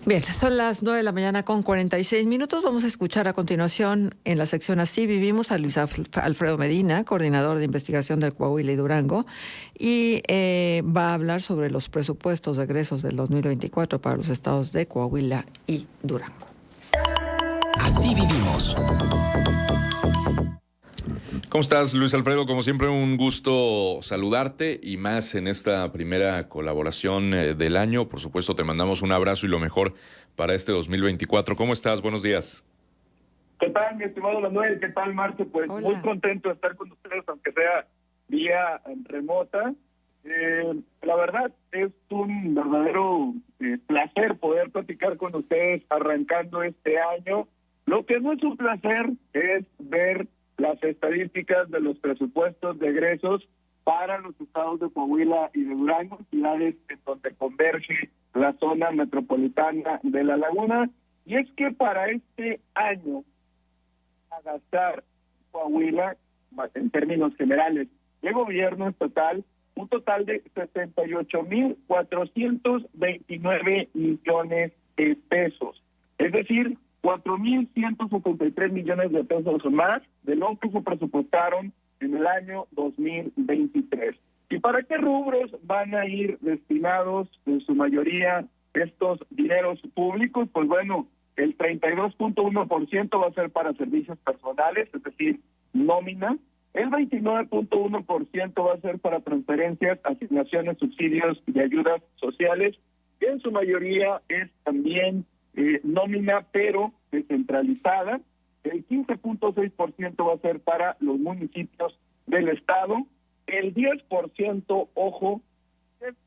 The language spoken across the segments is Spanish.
Bien, son las 9 de la mañana con 46 minutos. Vamos a escuchar a continuación en la sección Así Vivimos a Luis Alfredo Medina, coordinador de investigación del Coahuila y Durango, y va a hablar sobre los presupuestos de egresos del 2024 para los estados de Coahuila y Durango. Así vivimos. ¿Cómo estás, Luis Alfredo? Como siempre, un gusto saludarte y más en esta primera colaboración del año. Por supuesto, te mandamos un abrazo y lo mejor para este 2024. ¿Cómo estás? Buenos días. ¿Qué tal, mi estimado Manuel? ¿Qué tal, Marce? Pues Hola. muy contento de estar con ustedes, aunque sea vía remota. La verdad, es un verdadero placer poder platicar con ustedes arrancando este año. Lo que no es un placer es ver las estadísticas de los presupuestos de egresos para los estados de Coahuila y de Durango, ciudades en donde converge la zona metropolitana de La Laguna. Y es que para este año, a gastar Coahuila, en términos generales, de gobierno estatal, un total de 68,429 millones de pesos. Es decir, 4,173 millones de pesos o más de lo que se presupuestaron en el año 2023. ¿Y para qué rubros van a ir destinados en su mayoría estos dineros públicos? Pues bueno, el 32.1% va a ser para servicios personales, es decir, nómina. El 29.1% va a ser para transferencias, asignaciones, subsidios y ayudas sociales, que en su mayoría es también nómina, pero descentralizada. El 15.6% va a ser para los municipios del estado. El 10%, ojo,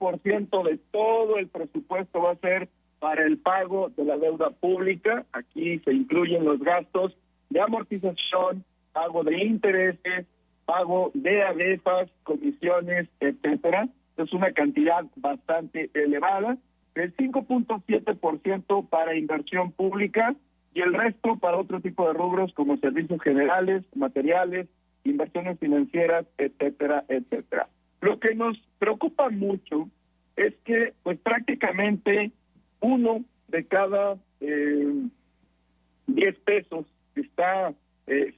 10% de todo el presupuesto va a ser para el pago de la deuda pública. Aquí se incluyen los gastos de amortización, pago de intereses, pago de ADEFAS, comisiones, etcétera. Es una cantidad bastante elevada. El 5.7% para inversión pública y el resto para otro tipo de rubros como servicios generales, materiales, inversiones financieras, etcétera, etcétera. Lo que nos preocupa mucho es que pues prácticamente uno de cada 10 pesos que está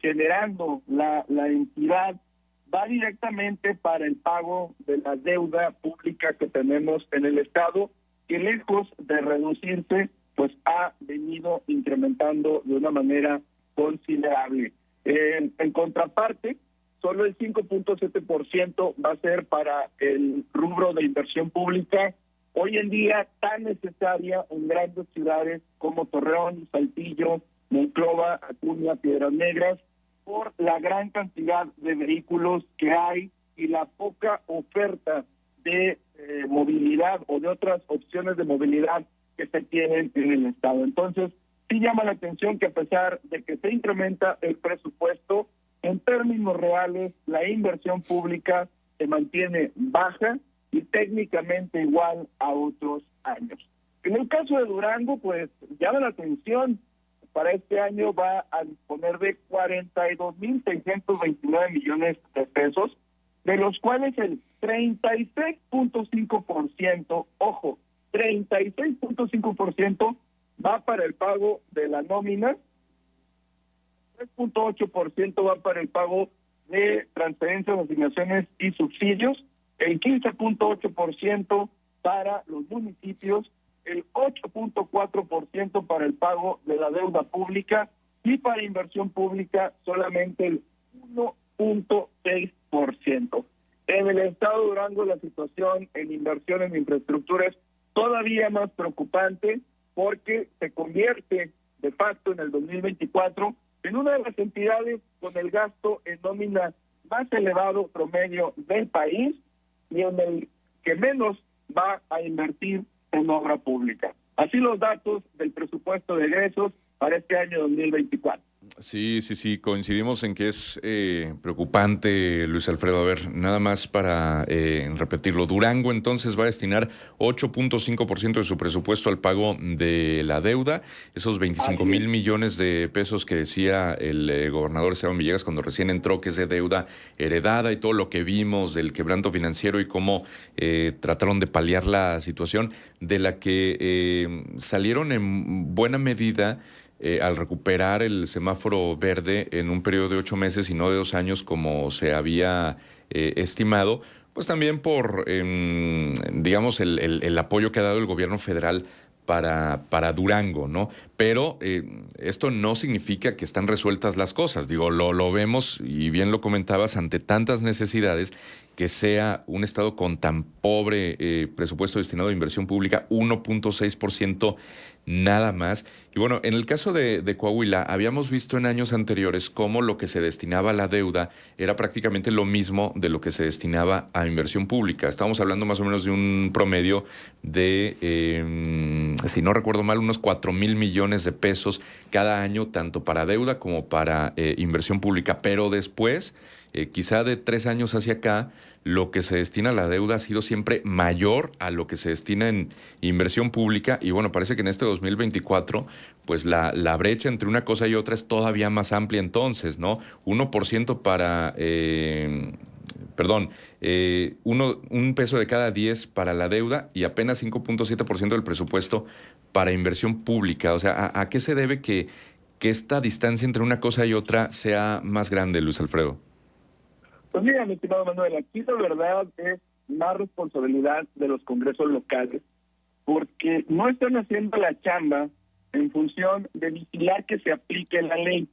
generando la entidad va directamente para el pago de la deuda pública que tenemos en el estado, que lejos de reducirse, pues ha venido incrementando de una manera considerable. En contraparte, solo el 5.7% va a ser para el rubro de inversión pública, hoy en día tan necesaria en grandes ciudades como Torreón, Saltillo, Monclova, Acuña, Piedras Negras, por la gran cantidad de vehículos que hay y la poca oferta de movilidad o de otras opciones de movilidad que se tienen en el estado. Entonces, sí llama la atención que a pesar de que se incrementa el presupuesto, en términos reales, la inversión pública se mantiene baja y técnicamente igual a otros años. En el caso de Durango, pues llama la atención, para este año va a disponer de 42,629 millones de pesos, de los cuales el 36.5%, ojo, 36.5% va para el pago de la nómina, 3.8% va para el pago de transferencias, asignaciones y subsidios, el 15.8% para los municipios, el 8.4% para el pago de la deuda pública y para inversión pública solamente el 1.6%. En el estado de Durango la situación en inversión en infraestructura es todavía más preocupante porque se convierte de facto en el 2024 en una de las entidades con el gasto en nómina más elevado promedio del país y en el que menos va a invertir en obra pública. Así los datos del presupuesto de egresos para este año 2024. Sí, sí, sí, coincidimos en que es preocupante, Luis Alfredo. A ver, nada más para repetirlo. Durango entonces va a destinar 8.5% de su presupuesto al pago de la deuda, esos 25 Así es. mil millones de pesos que decía el gobernador Esteban Villegas cuando recién entró, que es de deuda heredada y todo lo que vimos del quebranto financiero y cómo trataron de paliar la situación, de la que salieron en buena medida al recuperar el semáforo verde en un periodo de 8 meses y no de 2 años como se había estimado, pues también por, digamos, el apoyo que ha dado el gobierno federal para Durango, ¿no? Pero esto no significa que están resueltas las cosas. Digo, lo vemos y bien lo comentabas ante tantas necesidades que sea un estado con tan pobre presupuesto destinado a inversión pública, 1.6% nada más. Y bueno, en el caso de Coahuila, habíamos visto en años anteriores cómo lo que se destinaba a la deuda era prácticamente lo mismo de lo que se destinaba a inversión pública. Estamos hablando más o menos de un promedio de, si no recuerdo mal, unos 4,000 millones de pesos cada año, tanto para deuda como para inversión pública. Pero después, quizá de 3 años hacia acá, lo que se destina a la deuda ha sido siempre mayor a lo que se destina en inversión pública. Y bueno, parece que en este 2024, pues la brecha entre una cosa y otra es todavía más amplia entonces, ¿no? 1% para, perdón, un peso de cada 10 para la deuda y apenas 5.7% del presupuesto para inversión pública. O sea, ¿a qué se debe que esta distancia entre una cosa y otra sea más grande, Luis Alfredo? Pues mira, mi estimado Manuel, aquí la verdad es más responsabilidad de los congresos locales, porque no están haciendo la chamba en función de vigilar que se aplique la ley.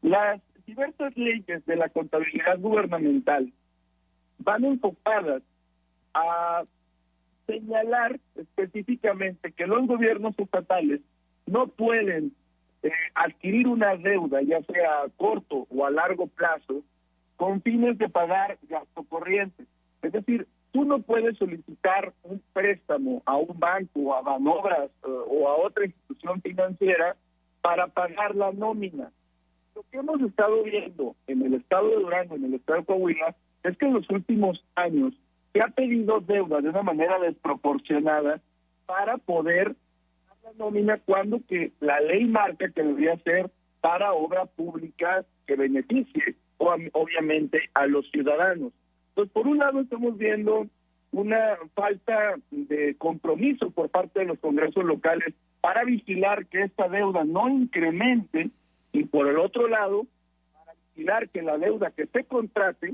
Las diversas leyes de la contabilidad gubernamental van enfocadas a señalar específicamente que los gobiernos estatales no pueden adquirir una deuda, ya sea a corto o a largo plazo, con fines de pagar gasto corriente. Es decir, tú no puedes solicitar un préstamo a un banco, a Banobras o a otra institución financiera para pagar la nómina. Lo que hemos estado viendo en el estado de Durango, en el estado de Coahuila, es que en los últimos años se ha pedido deuda de una manera desproporcionada para poder pagar la nómina cuando que la ley marca que debería ser para obra pública que beneficie obviamente a los ciudadanos. Entonces, por un lado estamos viendo una falta de compromiso por parte de los congresos locales para vigilar que esta deuda no incremente, y por el otro lado, para vigilar que la deuda que se contrate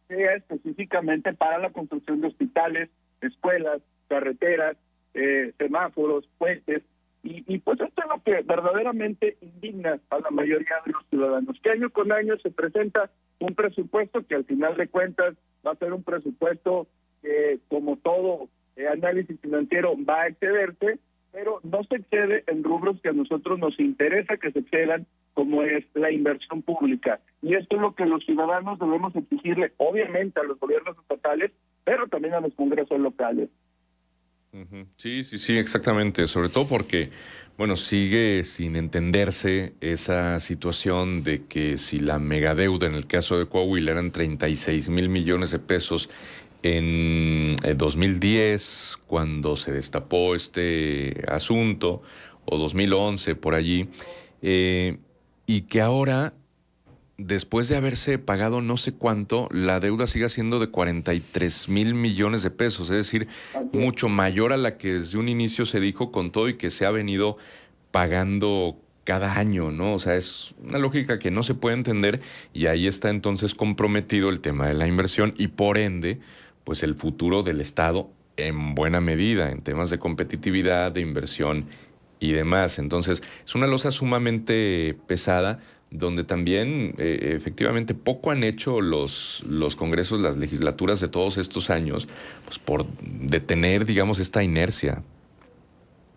sea específicamente para la construcción de hospitales, escuelas, carreteras, semáforos, puentes. Y pues esto es lo que verdaderamente indigna a la mayoría de los ciudadanos, que año con año se presenta un presupuesto que al final de cuentas va a ser un presupuesto que, como todo análisis financiero, va a excederse, pero no se excede en rubros que a nosotros nos interesa que se excedan, como es la inversión pública. Y esto es lo que los ciudadanos debemos exigirle, obviamente, a los gobiernos estatales, pero también a los congresos locales. Sí, sí, sí, exactamente. Sobre todo porque, bueno, sigue sin entenderse esa situación de que si la megadeuda en el caso de Coahuila eran 36,000 millones de pesos en 2010, cuando se destapó este asunto, o 2011, por allí, y que ahora después de haberse pagado no sé cuánto, la deuda sigue siendo de 43,000 millones de pesos, es decir, Así es. mucho mayor a la que desde un inicio se dijo con todo y que se ha venido pagando cada año, ¿no? O sea, es una lógica que no se puede entender y ahí está entonces comprometido el tema de la inversión y por ende, pues el futuro del Estado en buena medida, en temas de competitividad, de inversión y demás. Entonces, es una losa sumamente pesada donde también efectivamente poco han hecho los congresos, las legislaturas de todos estos años, pues por detener, digamos, esta inercia.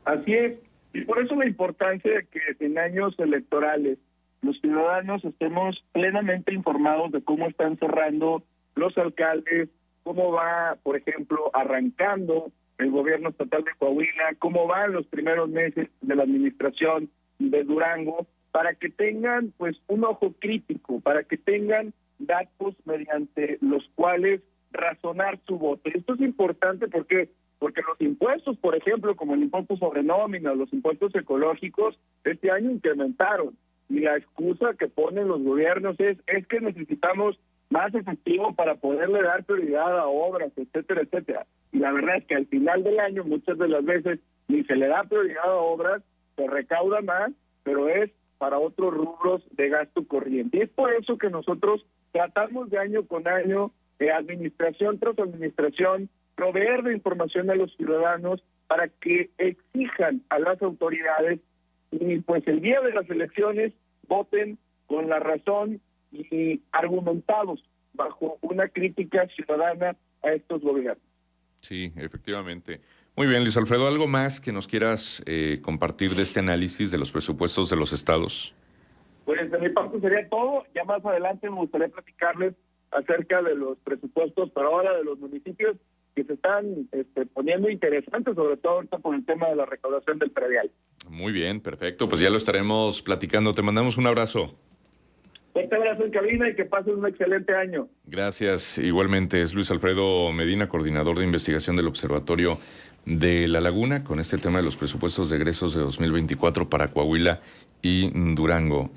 Así es, y por eso la importancia de que en años electorales los ciudadanos estemos plenamente informados de cómo están cerrando los alcaldes, cómo va, por ejemplo, arrancando el gobierno estatal de Coahuila, cómo van los primeros meses de la administración de Durango, para que tengan pues un ojo crítico, para que tengan datos mediante los cuales razonar su voto. Esto es importante porque los impuestos, por ejemplo, como el impuesto sobre nómina, los impuestos ecológicos, este año incrementaron. Y la excusa que ponen los gobiernos es que necesitamos más efectivo para poderle dar prioridad a obras, etcétera, etcétera. Y la verdad es que al final del año, muchas de las veces, ni se le da prioridad a obras, se recauda más, pero es para otros rubros de gasto corriente. Y es por eso que nosotros tratamos de año con año, administración tras administración, proveer de información a los ciudadanos para que exijan a las autoridades y pues el día de las elecciones voten con la razón y argumentados bajo una crítica ciudadana a estos gobiernos. Sí, efectivamente. Muy bien, Luis Alfredo, ¿algo más que nos quieras compartir de este análisis de los presupuestos de los estados? Pues de mi parte sería todo. Ya más adelante me gustaría platicarles acerca de los presupuestos, pero ahora de los municipios que se están poniendo interesantes, sobre todo ahorita por el tema de la recaudación del predial. Muy bien, perfecto. Pues ya lo estaremos platicando. Te mandamos un abrazo. Fuerte abrazo en cabina y que pasen un excelente año. Gracias. Igualmente es Luis Alfredo Medina, coordinador de investigación del Observatorio de La Laguna, con este tema de los presupuestos de egresos de 2024 para Coahuila y Durango.